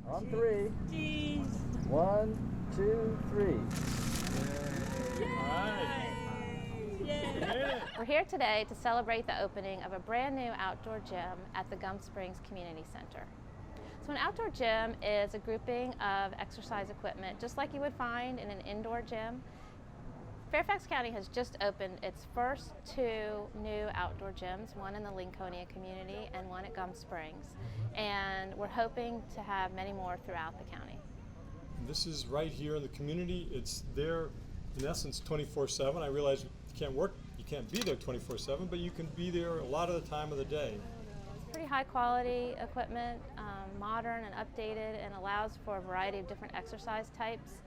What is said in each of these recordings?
On three. Cheese. 1, 2, 3. We're here today to celebrate the opening of a brand new outdoor gym at the Gum Springs Community Center. So an outdoor gym is a grouping of exercise equipment just like you would find in an indoor gym. Fairfax County has just opened its first 2 new outdoor gyms, one in the Lincolnia community and one at Gum Springs. And we're hoping to have many more throughout the county. This is right here in the community. It's there in essence 24/7. I realize you can't be there 24/7, but you can be there a lot of the time of the day. Pretty high quality equipment, modern and updated, and allows for a variety of different exercise types,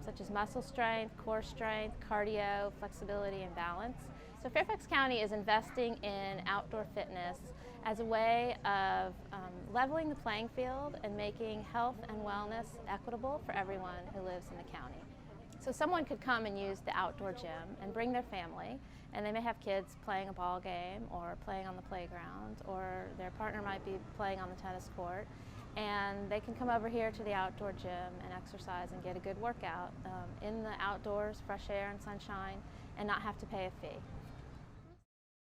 such as muscle strength, core strength, cardio, flexibility, and balance. So Fairfax County is investing in outdoor fitness as a way of leveling the playing field and making health and wellness equitable for everyone who lives in the county. So someone could come and use the outdoor gym and bring their family, and they may have kids playing a ball game or playing on the playground, or their partner might be playing on the tennis court, and they can come over here to the outdoor gym and exercise and get a good workout in the outdoors, fresh air and sunshine, and not have to pay a fee.